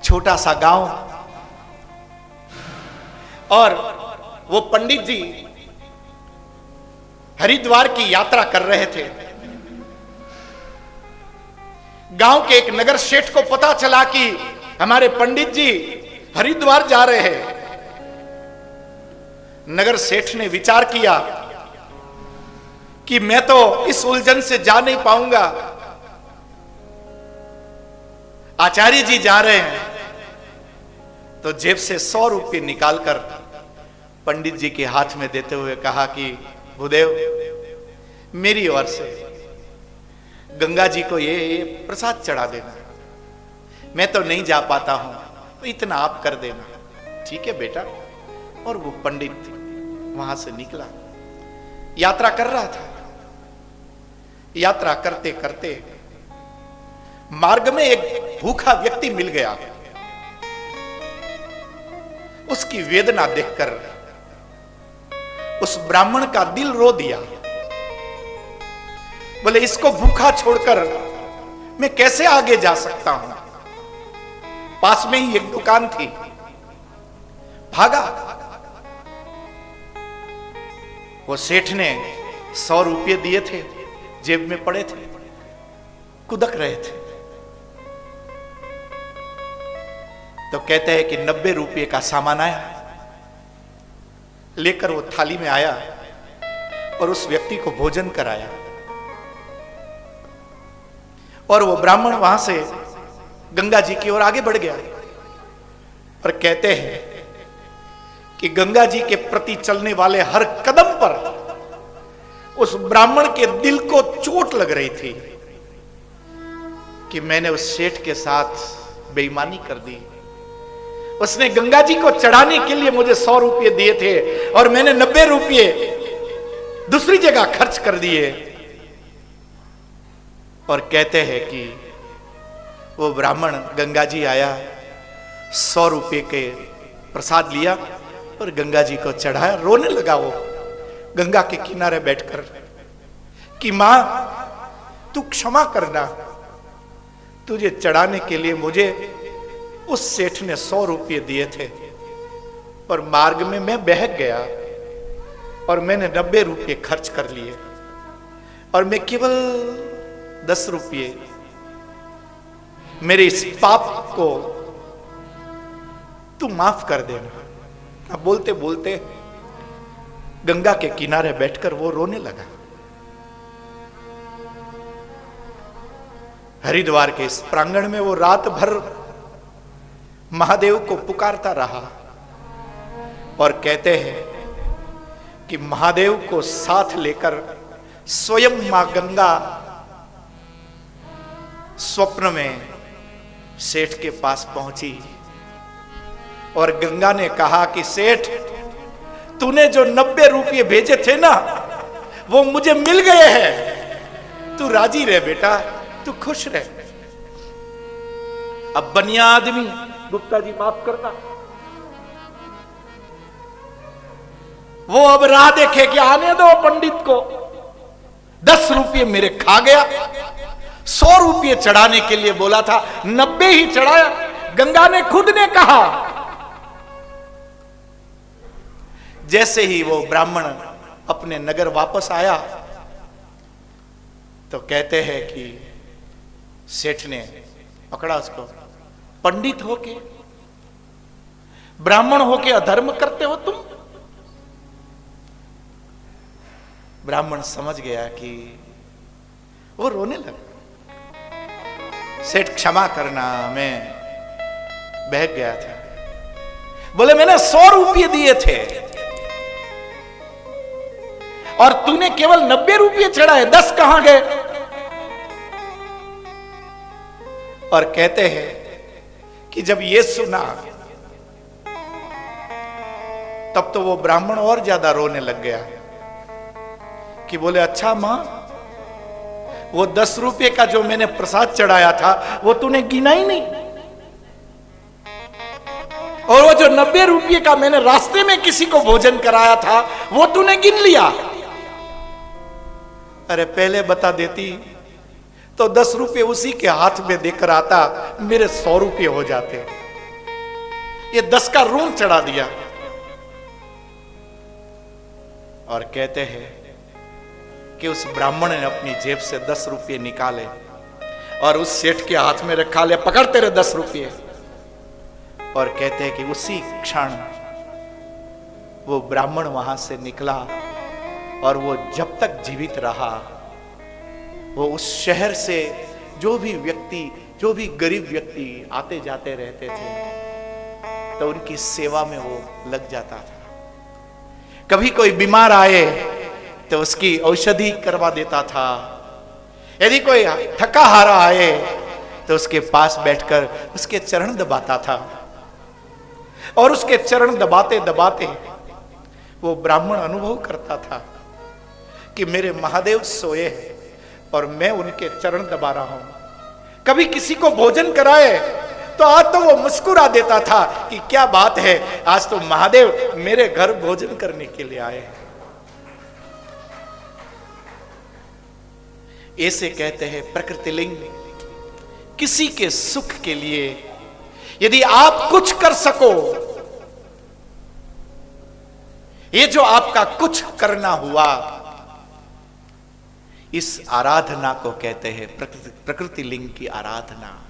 छोटा सा गांव, और वो पंडित जी हरिद्वार की यात्रा कर रहे थे। गांव के एक नगर सेठ को पता चला कि हमारे पंडित जी हरिद्वार जा रहे हैं। नगर सेठ ने विचार किया कि मैं तो इस उलझन से जा नहीं पाऊंगा, आचार्य जी जा रहे हैं। तो जेब से 100 रुपये निकालकर पंडित जी के हाथ में देते हुए कहा कि भूदेव, मेरी ओर से गंगा जी को ये प्रसाद चढ़ा देना, मैं तो नहीं जा पाता हूं, तो इतना आप कर देना। ठीक है बेटा। और वो पंडित वहां से निकला, यात्रा कर रहा था। यात्रा करते करते मार्ग में एक भूखा व्यक्ति मिल गया। उसकी वेदना देखकर उस ब्राह्मण का दिल रो दिया। बोले, इसको भूखा छोड़कर मैं कैसे आगे जा सकता हूं। पास में ही एक दुकान थी, भागा। वो सेठ ने 100 रुपये दिए थे, जेब में पड़े थे, कुदक रहे थे। तो कहते हैं कि 90 रुपये का सामान आया, लेकर वो थाली में आया और उस व्यक्ति को भोजन कराया। और वो ब्राह्मण वहां से गंगा जी की ओर आगे बढ़ गया। और कहते हैं कि गंगा जी के प्रति चलने वाले हर कदम पर उस ब्राह्मण के दिल को चोट लग रही थी कि मैंने उस सेठ के साथ बेईमानी कर दी। उसने गंगा जी को चढ़ाने के लिए मुझे 100 रुपये दिए थे और मैंने 90 रुपये दूसरी जगह खर्च कर दिए। और कहते हैं कि वो ब्राह्मण गंगा जी आया, 100 रुपये के प्रसाद लिया और गंगा जी को चढ़ाया। रोने लगा वो गंगा के किनारे बैठकर कि मां, तू क्षमा करना, तुझे चढ़ाने के लिए मुझे उस सेठ ने 100 रुपये दिए थे और मार्ग में मैं बहक गया और मैंने 90 रुपये खर्च कर लिए और मैं केवल 10 रुपये, मेरे इस पाप को तू माफ कर देना। अब बोलते बोलते गंगा के किनारे बैठकर वो रोने लगा। हरिद्वार के इस प्रांगण में वो रात भर महादेव को पुकारता रहा। और कहते हैं कि महादेव को साथ लेकर स्वयं मां गंगा स्वप्न में सेठ के पास पहुंची और गंगा ने कहा कि सेठ, तूने जो 90 रुपये भेजे थे ना, वो मुझे मिल गए हैं। तू राजी रह बेटा, तू खुश रह। अब बनिया आदमी, गुप्ता जी माफ करना, वो अब राह देखे कि आने दो पंडित को। 10 रुपये मेरे खा गया, 100 रुपये चढ़ाने के लिए बोला था, 90 ही चढ़ाया। गंगा ने खुद ने कहा। जैसे ही वो ब्राह्मण अपने नगर वापस आया तो कहते हैं कि सेठ ने पकड़ा उसको। पंडित होके, ब्राह्मण होके अधर्म करते हो तुम। ब्राह्मण समझ गया कि वो रोने लगा। सेठ क्षमा करना, मैं बहक गया था। बोले, मैंने 100 रुपये दिए थे और तूने केवल 90 रुपये चढ़ाए, 10 कहां गए। और कहते हैं कि जब ये सुना तब तो वो ब्राह्मण और ज्यादा रोने लग गया कि बोले, अच्छा मां, वो 10 रुपये का जो मैंने प्रसाद चढ़ाया था वो तूने गिना ही नहीं, और वो जो 90 रुपये का मैंने रास्ते में किसी को भोजन कराया था वो तूने गिन लिया। अरे पहले बता देती तो 10 रुपये उसी के हाथ में देकर आता, मेरे 100 रुपये हो जाते। ये 10 का ऋण चढ़ा दिया और कहते हैं कि उस ब्राह्मण ने अपनी जेब से 10 रुपये निकाले और उस सेठ के हाथ में रखा, ले पकड़ तेरे 10 रुपये। और कहते हैं कि उसी क्षण वो ब्राह्मण वहां से निकला और वो जब तक जीवित रहा, वो उस शहर से जो भी गरीब व्यक्ति आते जाते रहते थे तो उनकी सेवा में वो लग जाता था। कभी कोई बीमार आए तो उसकी औषधि करवा देता था। यदि कोई थका हारा आए तो उसके पास बैठकर उसके चरण दबाता था। और उसके चरण दबाते दबाते वो ब्राह्मण अनुभव करता था कि मेरे महादेव सोए हैं और मैं उनके चरण दबा रहा हूं। कभी किसी को भोजन कराए तो आज तो वो मुस्कुरा देता था कि क्या बात है, आज तो महादेव मेरे घर भोजन करने के लिए आए हैं। ऐसे कहते हैं प्रकृति लिंग, किसी के सुख के लिए यदि आप कुछ कर सको, ये जो आपका कुछ करना हुआ, इस आराधना को कहते हैं प्रकृति लिंग की आराधना।